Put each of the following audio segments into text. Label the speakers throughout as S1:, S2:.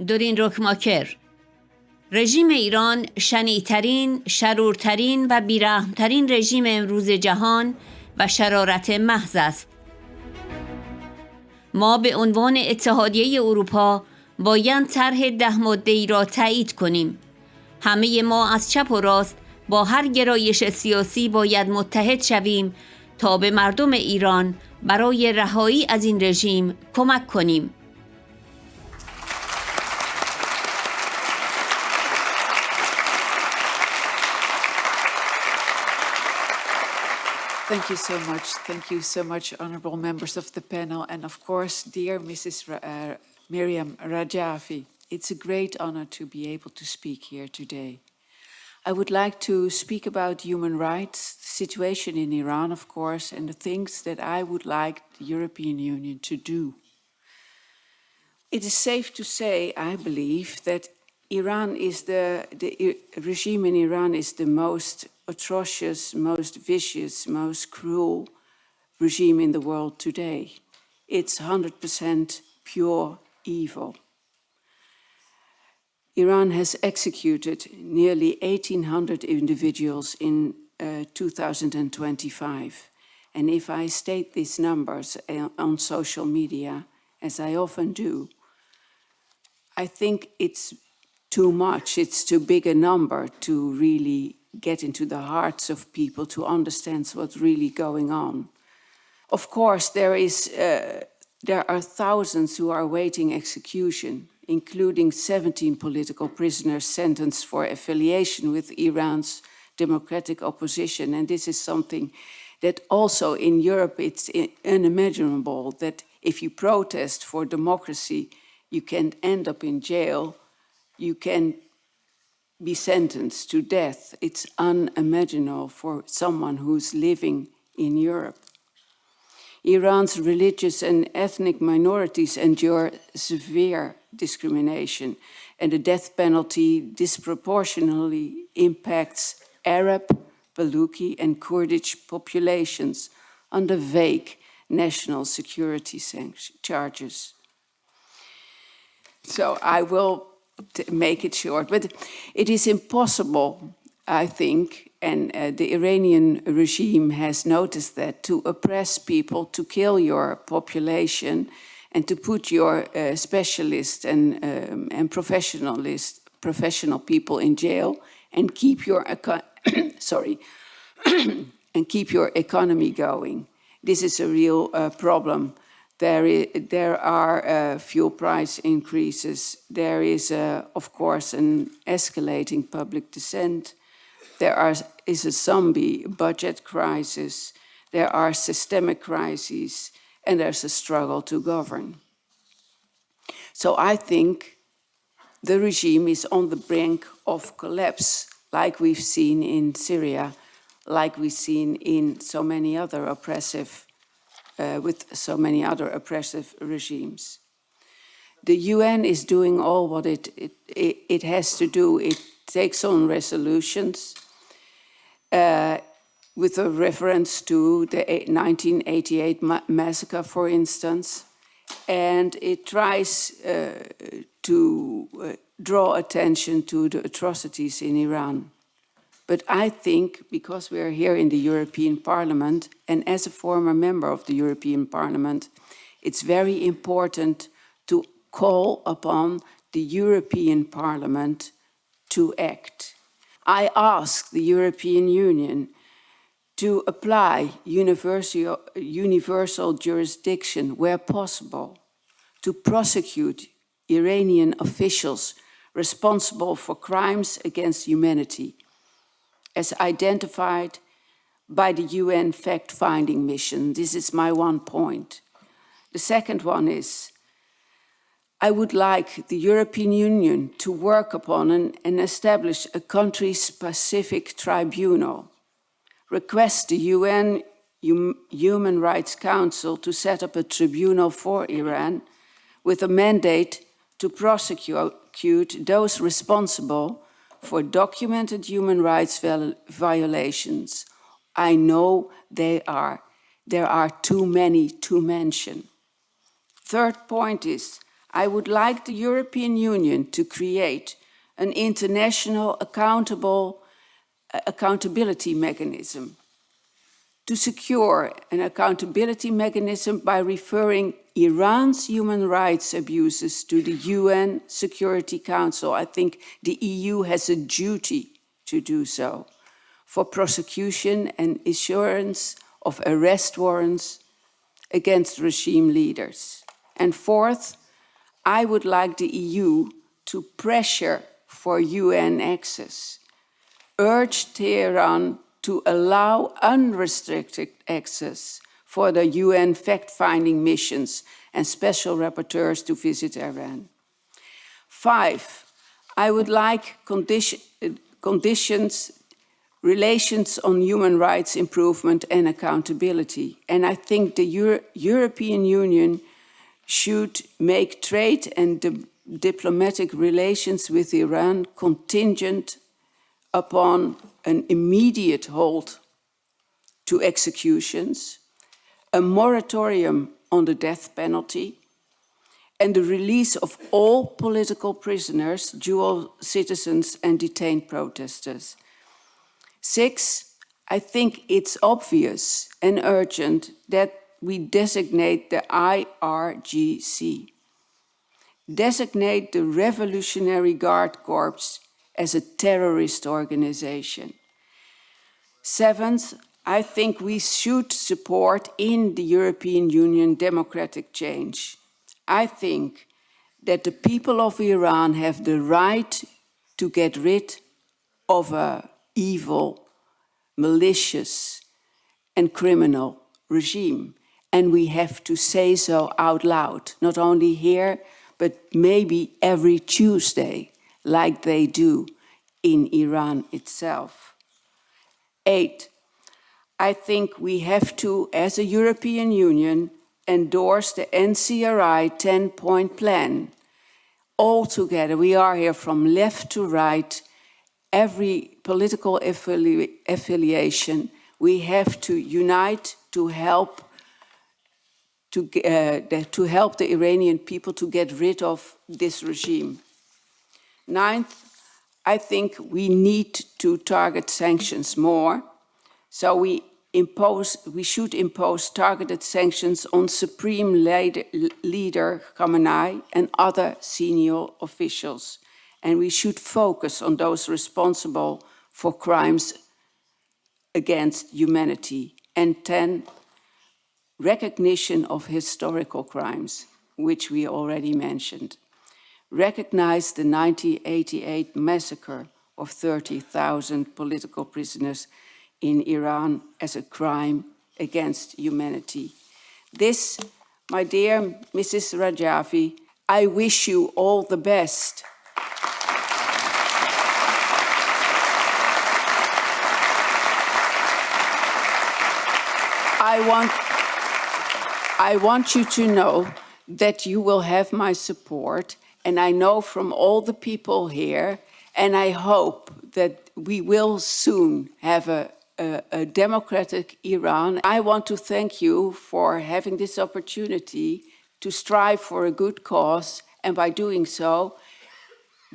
S1: روکماکر: رژیم ایران شنیع‌ترین، شرورترین و بیرحمترین رژیم امروز جهان و شرارت محض است. ما به عنوان اتحادیه اروپا باید طرح 10 ماده‌ای را تأیید کنیم. همه ما از چپ و راست با هر گرایش سیاسی باید متحد شویم تا به مردم ایران برای رهایی از این رژیم کمک کنیم.
S2: Thank you so much. Thank you so much, honorable members of the panel. And of course, dear Mrs. Miriam Rajavi, it's a great honor to be able to speak here today. I would like to speak about human rights, the situation in Iran, of course, and the things that I would like the European Union to do. It is safe to say, I believe, that Iran is the regime in Iran is the most atrocious, most vicious, most cruel regime in the world today. It's 100% pure evil. Iran has executed nearly 1,800 individuals in 2025. And if I state these numbers on social media, as I often do, I think it's too much, it's too big a number to really get into the hearts of people to understand what's really going on. Of course, there are thousands who are awaiting execution, including 17 political prisoners sentenced for affiliation with Iran's democratic opposition. And this is something that also in Europe, it's unimaginable that if you protest for democracy, you can end up in jail, you can be sentenced to death. It's unimaginable for someone who's living in Europe. Iran's religious and ethnic minorities endure severe discrimination, and the death penalty disproportionately impacts Arab, Baluchi, and Kurdish populations under vague national security charges. So I will make it short, but it is impossible, I think, and the Iranian regime has noticed that, to oppress people, to kill your population, and to put your specialists and professional people in jail and keep your and keep your economy going. This is a real problem. There are fuel price increases. There is, of course, an escalating public dissent. There is a zombie budget crisis. There are systemic crises, and there's a struggle to govern. So I think the regime is on the brink of collapse, like we've seen in Syria, like we've seen in so many other with so many other oppressive regimes. The UN is doing all what it has to do. It takes on resolutions with a reference to the 1988 massacre, for instance, and it tries to draw attention to the atrocities in Iran. But I think, because we are here in the European Parliament, and as a former member of the European Parliament, it's very important to call upon the European Parliament to act. I ask the European Union to apply universal jurisdiction where possible, to prosecute Iranian officials responsible for crimes against humanity, as identified by the UN fact-finding mission. This is my one point. The second one is, I would like the European Union to work upon and establish a country-specific tribunal, request the UN Human Rights Council to set up a tribunal for Iran with a mandate to prosecute those responsible for documented human rights violations. I know there are too many to mention. Third point is, I would like the European Union to create an international accountability mechanism, to secure an accountability mechanism by referring Iran's human rights abuses to the UN Security Council. I think the EU has a duty to do so, for prosecution and issuance of arrest warrants against regime leaders. And fourth, I would like the EU to pressure for UN access, urge Tehran to allow unrestricted access for the UN fact-finding missions and special rapporteurs to visit Iran. 5, I would like relations on human rights improvement and accountability. And I think the European Union should make trade and diplomatic relations with Iran contingent upon an immediate halt to executions, a moratorium on the death penalty, and the release of all political prisoners, dual citizens, and detained protesters. 6, I think it's obvious and urgent that we designate the IRGC, designate the Revolutionary Guard Corps as a terrorist organization. 7th, I think we should support in the European Union democratic change. I think that the people of Iran have the right to get rid of an evil, malicious, and criminal regime. And we have to say so out loud, not only here, but maybe every Tuesday, like they do in Iran itself. 8, I think we have to, as a European Union, endorse the NCRI 10-point plan. All together, we are here from left to right, every political affiliation, we have to unite to help the Iranian people to get rid of this regime. 9th, I think we need to target sanctions more. So we should impose targeted sanctions on Supreme Leader Khamenei and other senior officials. And we should focus on those responsible for crimes against humanity. And 10, recognition of historical crimes, which we already mentioned. Recognize the 1988 massacre of 30,000 political prisoners in Iran as a crime against humanity. This, my dear Mrs. Rajavi, I wish you all the best. I want you to know that you will have my support, and I know from all the people here, and I hope that we will soon have a democratic Iran. I want to thank you for having this opportunity to strive for a good cause, and by doing so,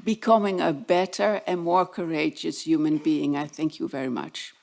S2: becoming a better and more courageous human being. I thank you very much.